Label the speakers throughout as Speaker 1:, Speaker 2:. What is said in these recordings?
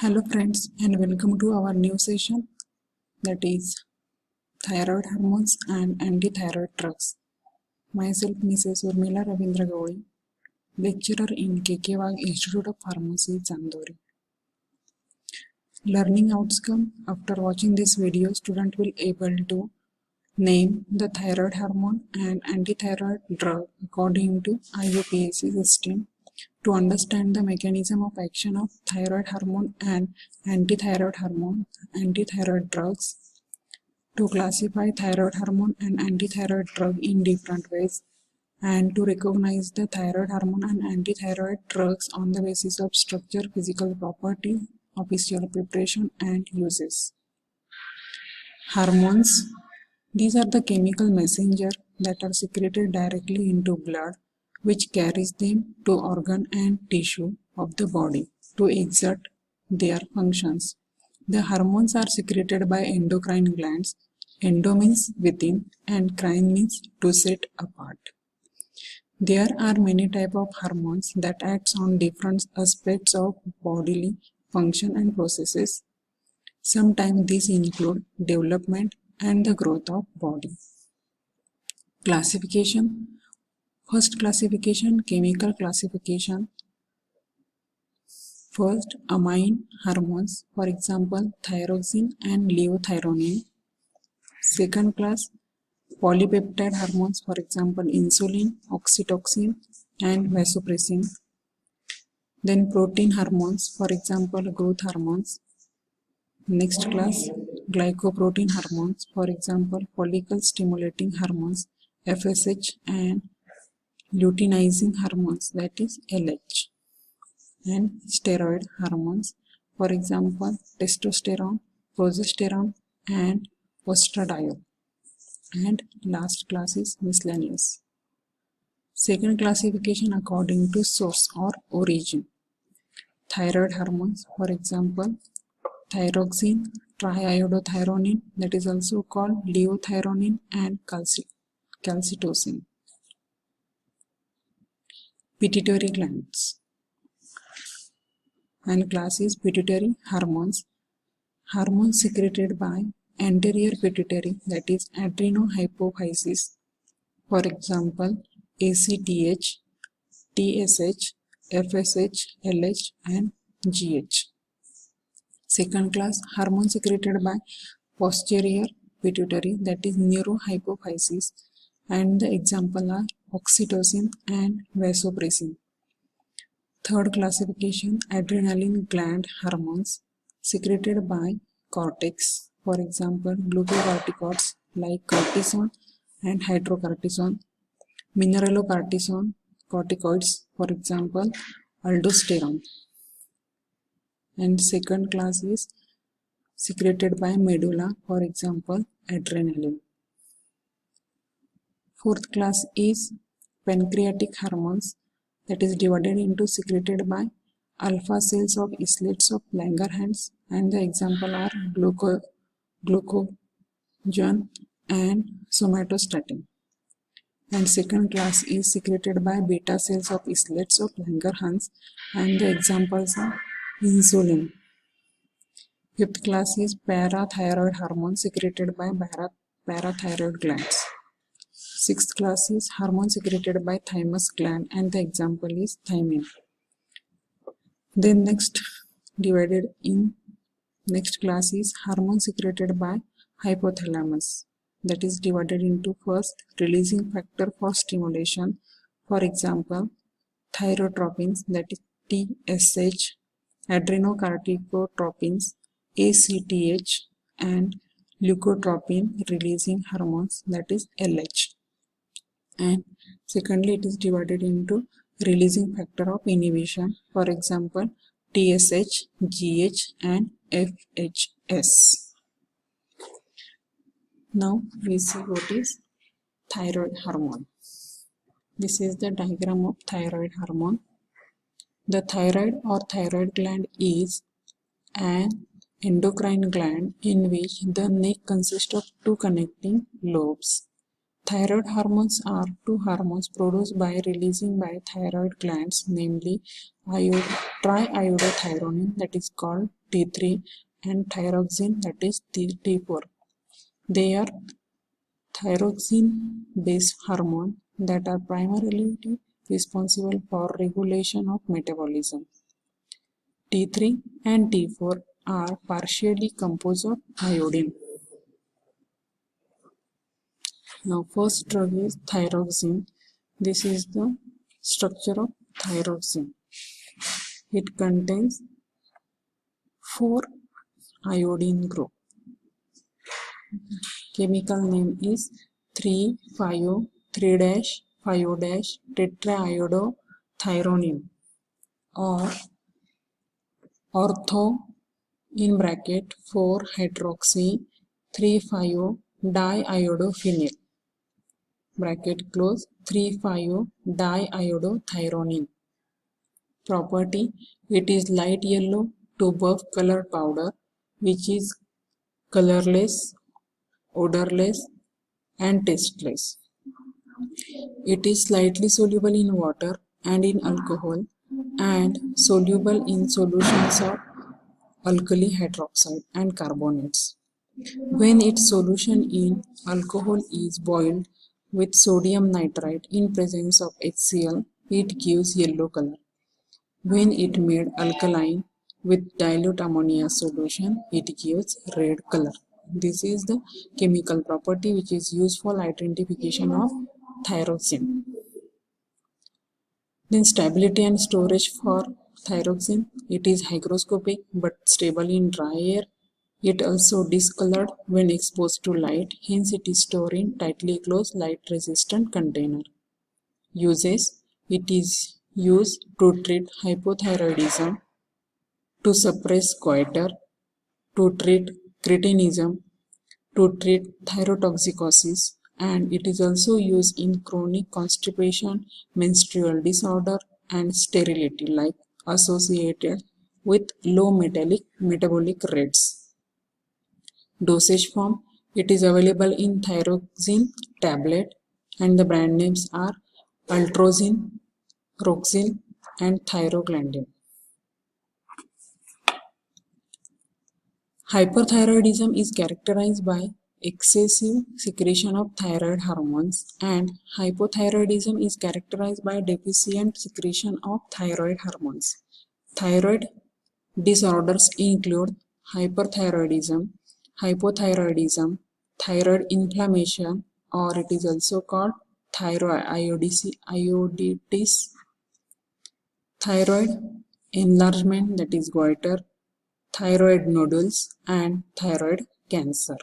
Speaker 1: Hello friends and welcome to our new session, that is thyroid hormones and anti-thyroid drugs. Myself Mrs. Urmila Ravindra Gauri, lecturer in KK Wag Institute of Pharmacy, Chandori. Learning outcome: after watching this video, student will able to name the thyroid hormone and anti-thyroid drug according to IUPAC system, to understand the mechanism of action of thyroid hormone and anti-thyroid hormone, anti-thyroid drugs, to classify thyroid hormone and anti-thyroid drug in different ways, and to recognize the thyroid hormone and anti-thyroid drugs on the basis of structure, physical property, official preparation and uses. Hormones. These are the chemical messenger that are secreted directly into blood, which carries them to organ and tissue of the body to exert their functions. The hormones are secreted by endocrine glands. Endo means within and crine means to set apart. There are many types of hormones that acts on different aspects of bodily function and processes. Sometimes these include development and the growth of body. Classification. First classification, chemical classification. First, amine hormones, for example, thyroxine and levothyroxine. Second class, polypeptide hormones, for example, insulin, oxytocin and vasopressin. Then protein hormones, for example, growth hormones. Next class, glycoprotein hormones, for example, follicle stimulating hormones, FSH, and luteinizing hormones, that is LH. And steroid hormones, for example, testosterone, progesterone and estradiol. And last class is miscellaneous. Second classification according to source or origin. Thyroid hormones, for example, thyroxine, triiodothyronine, that is also called levothyroxine, and calcitocin. Pituitary glands. And class is pituitary hormones. Hormones secreted by anterior pituitary, that is adrenohypophysis, for example, ACTH, TSH, FSH, LH and GH. Second class, hormones secreted by posterior pituitary, that is neurohypophysis, and the example are oxytocin and vasopressin. Third classification, adrenaline gland hormones secreted by cortex, for example, glucocorticoids like cortisone and hydrocortisone, mineralocortisone corticoids, for example, aldosterone. And second class is secreted by medulla, for example, adrenaline. Fourth class is pancreatic hormones, that is divided into secreted by alpha cells of islets of Langerhans, and the example are glucagon and somatostatin. And second class is secreted by beta cells of islets of Langerhans, and the examples are insulin. Fifth class is parathyroid hormone secreted by parathyroid glands. Sixth class is hormone secreted by thymus gland, and the example is thymin. Then next class is hormone secreted by hypothalamus, that is divided into first releasing factor for stimulation, for example, thyrotropins, that is TSH, adrenocorticotropins, ACTH, and leukotropion releasing hormones, that is LH. And secondly, it is divided into releasing factor of inhibition, for example, TSH, GH and FHS. Now we see what is thyroid hormone. This is the diagram of thyroid hormone. The thyroid or thyroid gland is an endocrine gland in which the neck consists of two connecting lobes. Thyroid hormones are two hormones produced by releasing by thyroid glands, namely triiodothyronine, that is called T3, and thyroxine, that is T4. They are thyroxine-based hormones that are primarily responsible for regulation of metabolism. T3 and T4 are partially composed of iodine. Now first drug is thyroxine. This is the structure of thyroxine. It contains 4 iodine group. Chemical name is 3,5,3-5-tetraiodothyronine or ortho in bracket 4-hydroxy 3,5-diiodophenyl bracket close 3,5-diiodothyronine. Property: it is light yellow to buff colored powder which is colorless, odorless and tasteless. It is slightly soluble in water and in alcohol and soluble in solutions of alkali hydroxide and carbonates. When its solution in alcohol is boiled with sodium nitrite in presence of HCl, it gives yellow color. When it made alkaline with dilute ammonia solution, it gives red color. This is the chemical property which is used for identification of thyroxine. Then stability and storage for thyroxine. It is hygroscopic but stable in dry air. It also discolored when exposed to light, hence it is stored in tightly closed light-resistant container. Uses: it is used to treat hypothyroidism, to suppress goiter, to treat cretinism, to treat thyrotoxicosis, and it is also used in chronic constipation, menstrual disorder, and sterility, like associated with low metabolic rates. Dosage form: it is available in thyroxine tablet and the brand names are Ultrozine, Roxil and Thyroglandin. Hyperthyroidism is characterized by excessive secretion of thyroid hormones and hypothyroidism is characterized by deficient secretion of thyroid hormones. Thyroid disorders include hyperthyroidism, hypothyroidism, thyroid inflammation, or it is also called thyroiditis, thyroid enlargement, that is goiter, thyroid nodules, and thyroid cancer.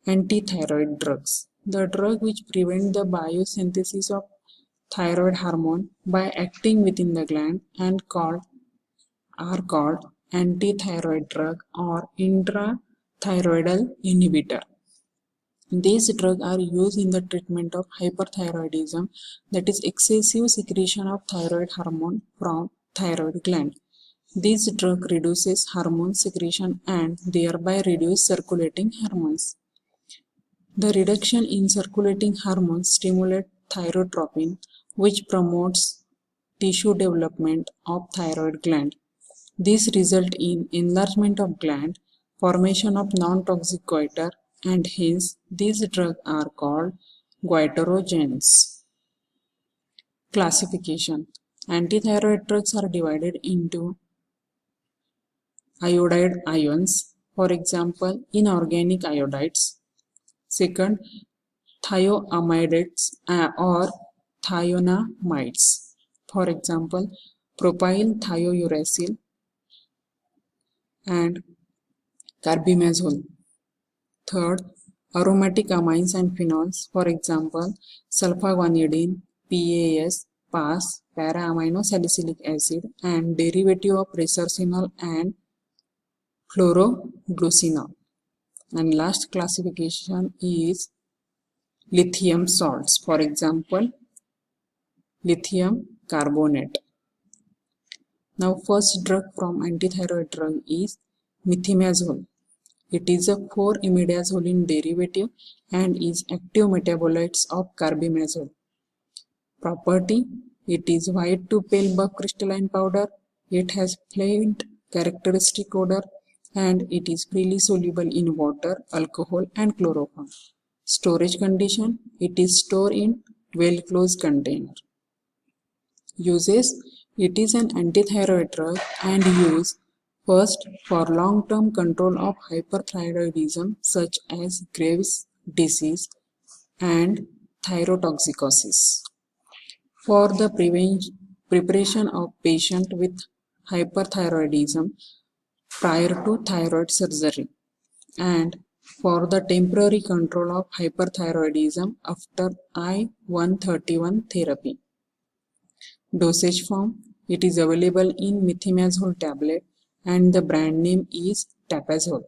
Speaker 1: Antithyroid drugs: the drug which prevent the biosynthesis of thyroid hormone by acting within the gland and are called antithyroid drug or intrathyroidal inhibitor. These drugs are used in the treatment of hyperthyroidism, that is excessive secretion of thyroid hormone from thyroid gland. This drug reduces hormone secretion and thereby reduce circulating hormones. The reduction in circulating hormones stimulates thyrotropin, which promotes tissue development of thyroid gland. This results in enlargement of gland, formation of non-toxic goiter, and hence these drugs are called goiterogens. Classification: antithyroid drugs are divided into iodide ions, for example, inorganic iodides. Second, thioamides or thionamides, for example, propyl thiouracil and carbimazole. Third, aromatic amines and phenols, for example, sulfaguanidine, PAS, PAS, para-aminosalicylic acid, and derivative of resorcinol and chloroglucinol. And last classification is lithium salts, for example, lithium carbonate. Now first drug from antithyroid drug is methimazole. It is a 4-imidazoline derivative and is active metabolites of carbimazole. Property: it is white to pale buff crystalline powder. It has faint characteristic odor and it is freely soluble in water, alcohol and chloroform. Storage condition: it is stored in well-closed container. Uses: it is an antithyroid drug and used first for long-term control of hyperthyroidism such as Graves' disease and thyrotoxicosis. For the preparation of patient with hyperthyroidism prior to thyroid surgery and for the temporary control of hyperthyroidism after I-131 therapy. Dosage form: it is available in methimazole tablet and the brand name is Tapazole.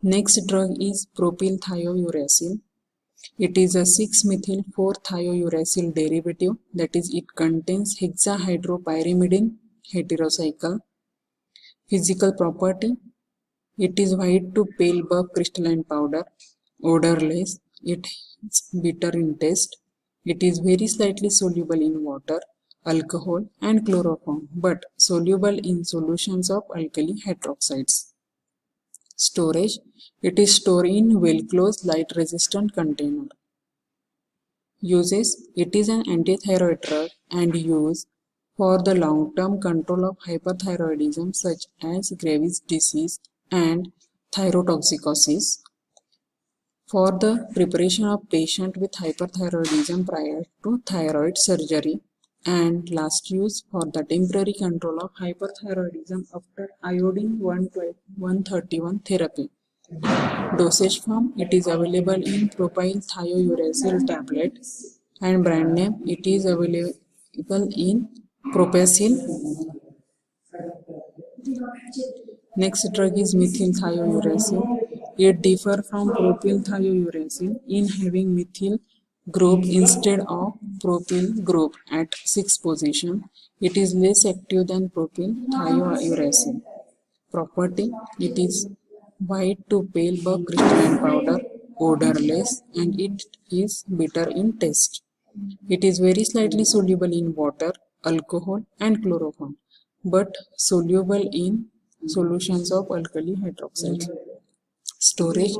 Speaker 1: Next drug is propylthiouracil. It is a 6-methyl-4-thiouracil derivative, that is, it contains hexahydropyrimidine heterocycle. Physical property: it is white to pale buff crystalline powder, odorless, it is bitter in taste, it is very slightly soluble in water, alcohol and chloroform but soluble in solutions of alkali hydroxides. Storage: it is stored in well-closed light-resistant container. Uses: it is an antithyroid drug and used for the long-term control of hyperthyroidism such as Graves' disease and thyrotoxicosis. For the preparation of patient with hyperthyroidism prior to thyroid surgery and last use for the temporary control of hyperthyroidism after iodine 131 therapy. Dosage form: it is available in propylthiouracil tablet and brand name it is available in Propacil. Next drug is methylthiouracil. It differs from propylthiouracil in having methyl group instead of propyl group at 6 position. It is less active than propylthiouracil. Property: it is white to pale buff crystalline powder, odorless and it is bitter in taste. It is very slightly soluble in water, alcohol and chloroform but soluble in solutions of alkali hydroxide. Storage: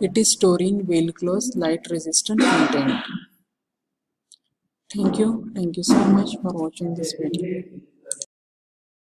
Speaker 1: it is stored in well-closed light-resistant container. Thank you so much for watching this video.